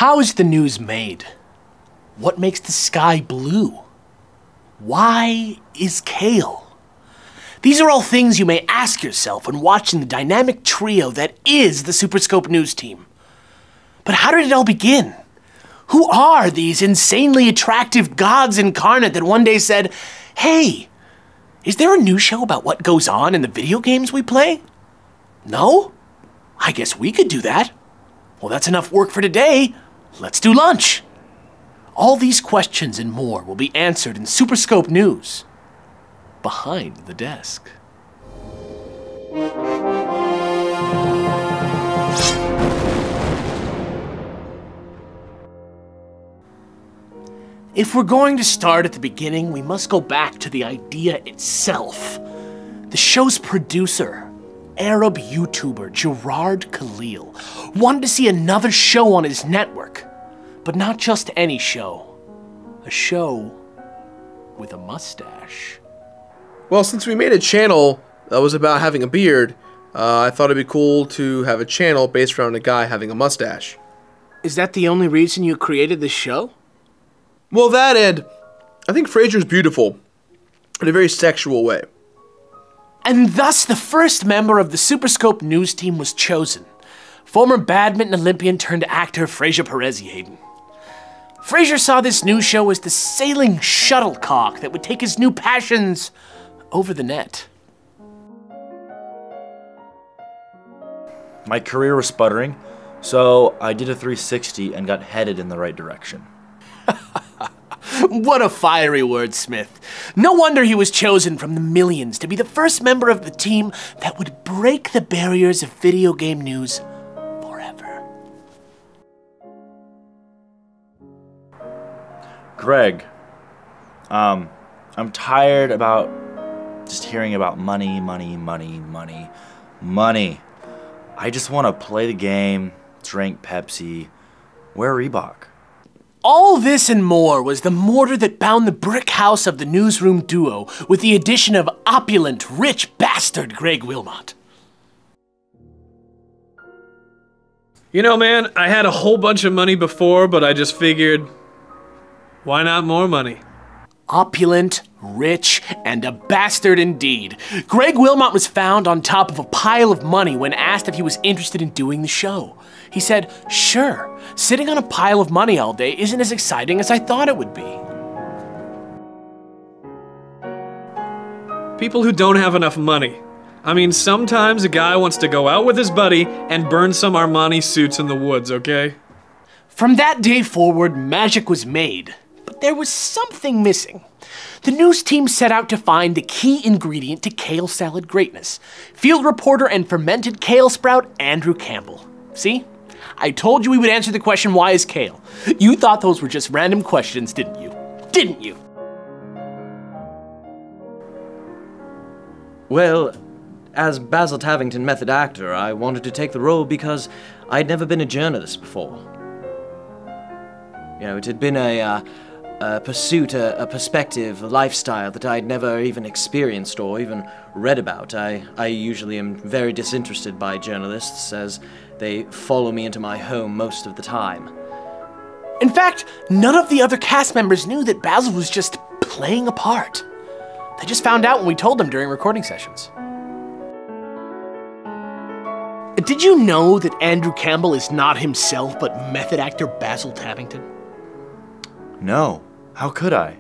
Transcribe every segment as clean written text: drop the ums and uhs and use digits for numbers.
How is the news made? What makes the sky blue? Why is kale? These are all things you may ask yourself when watching the dynamic trio that is the Superscope News team. But how did it all begin? Who are these insanely attractive gods incarnate that one day said, "Hey, is there a news show about what goes on in the video games we play?" No? I guess we could do that. Well, that's enough work for today. Let's do lunch. All these questions and more will be answered in Superscope News. Behind the desk. If we're going to start at the beginning, we must go back to the idea itself. The show's producer, Arab YouTuber Gerard Khalil, wanted to see another show on his network. But not just any show. A show with a mustache. Well, since we made a channel that was about having a beard, I thought it'd be cool to have a channel based around a guy having a mustache. Is that the only reason you created this show? Well, that and I think Frasier's beautiful in a very sexual way. And thus the first member of the Superscope News team was chosen. Former badminton Olympian turned actor Fraser Perez-Yadon. Frasier saw this news show as the sailing shuttlecock that would take his new passions over the net. My career was sputtering, so I did a 360 and got headed in the right direction. What a fiery wordsmith. No wonder he was chosen from the millions to be the first member of the team that would break the barriers of video game news forever. Greg, I'm tired about just hearing about money. I just want to play the game, drink Pepsi, wear Reebok. All this and more was the mortar that bound the brick house of the newsroom duo with the addition of opulent, rich bastard Greg Wilmot. You know, man, I had a whole bunch of money before, but I just figured, why not more money? Opulent, rich, and a bastard indeed. Greg Wilmot was found on top of a pile of money when asked if he was interested in doing the show. He said, "Sure, sitting on a pile of money all day isn't as exciting as I thought it would be." People who don't have enough money. I mean, sometimes a guy wants to go out with his buddy and burn some Armani suits in the woods, okay? From that day forward, magic was made. But there was something missing. The news team set out to find the key ingredient to kale salad greatness. Field reporter and fermented kale sprout Andrew Campbell. See? I told you we would answer the question, why is kale? You thought those were just random questions, didn't you? Didn't you? Well, as Basil Tavington method actor, I wanted to take the role because I'd never been a journalist before. You know, it had been a pursuit, a perspective, a lifestyle that I'd never even experienced or even read about. I usually am very disinterested by journalists as they follow me into my home most of the time. In fact, none of the other cast members knew that Basil was just playing a part. They just found out when we told them during recording sessions. Did you know that Andrew Campbell is not himself but method actor Basil Tavington? No, how could I?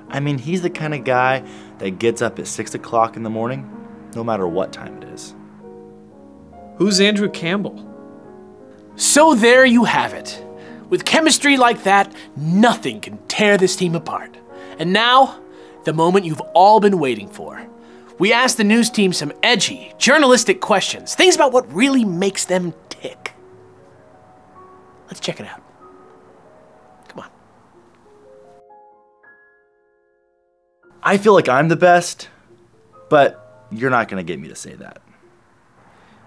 I mean, he's the kind of guy that gets up at 6 o'clock in the morning, no matter what time it is. Who's Andrew Campbell? So there you have it. With chemistry like that, nothing can tear this team apart. And now, the moment you've all been waiting for. We asked the news team some edgy, journalistic questions, things about what really makes them tick. Let's check it out. Come on. I feel like I'm the best, but you're not gonna get me to say that.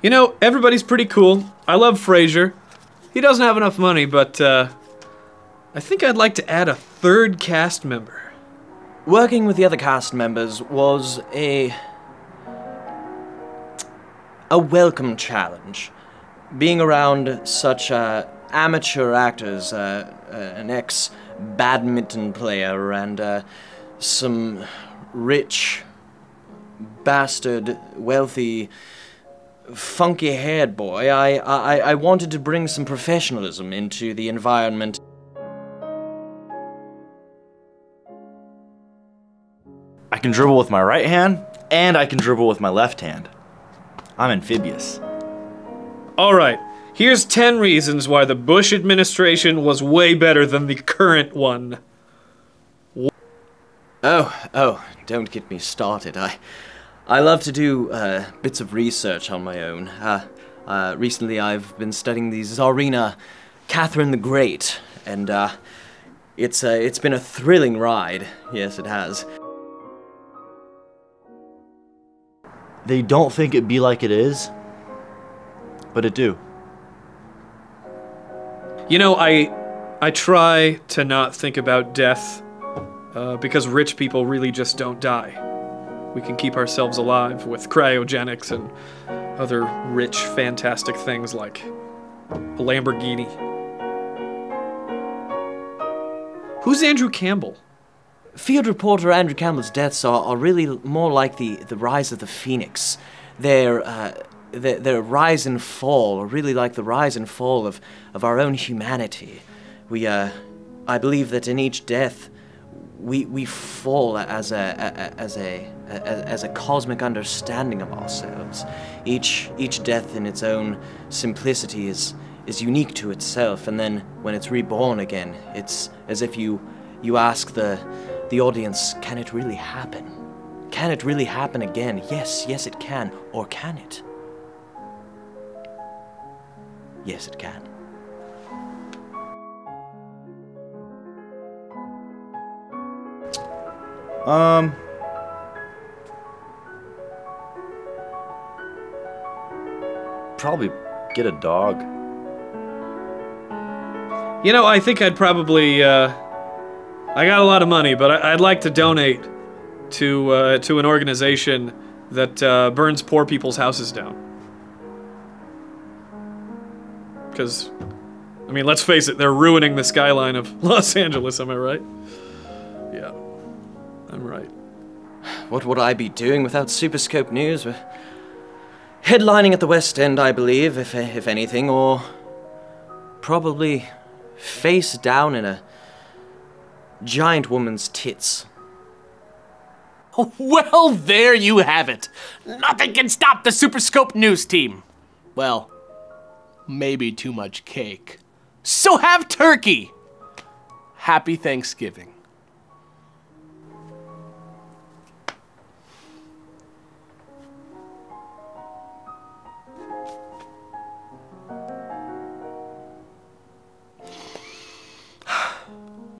You know, everybody's pretty cool. I love Frasier. He doesn't have enough money, but I think I'd like to add a third cast member. Working with the other cast members was a welcome challenge. Being around such amateur actors, an ex-badminton player, and some rich, bastard, wealthy, funky-haired boy. I wanted to bring some professionalism into the environment. I can dribble with my right hand, and I can dribble with my left hand. I'm amphibious. All right, here's 10 reasons why the Bush administration was way better than the current one. Oh, don't get me started. I love to do bits of research on my own. Recently I've been studying the Tsarina Catherine the Great, and it's been a thrilling ride. Yes, it has. They don't think it be like it is, but it do. You know, I try to not think about death because rich people really just don't die. We can keep ourselves alive with cryogenics and other rich, fantastic things like a Lamborghini. Who's Andrew Campbell? Field reporter Andrew Campbell's deaths are really more like the rise of the phoenix. Their rise and fall are really like the rise and fall of our own humanity. I believe that in each death, we fall as a cosmic understanding of ourselves. Each death in its own simplicity is unique to itself, and then when it's reborn again, it's as if you ask the audience, can it really happen? Can it really happen again? Yes, it can. Or can it? Yes, it can. Probably get a dog. You know, I think I'd probably, I got a lot of money, but I'd like to donate to an organization that burns poor people's houses down. Because, I mean, let's face it, they're ruining the skyline of Los Angeles, am I right? Yeah, I'm right. What would I be doing without Superscope News? We're headlining at the West End, I believe, if anything, or probably face down in a giant woman's tits. Well, there you have it. Nothing can stop the Superscope News team. Well, maybe too much cake. So have turkey. Happy Thanksgiving.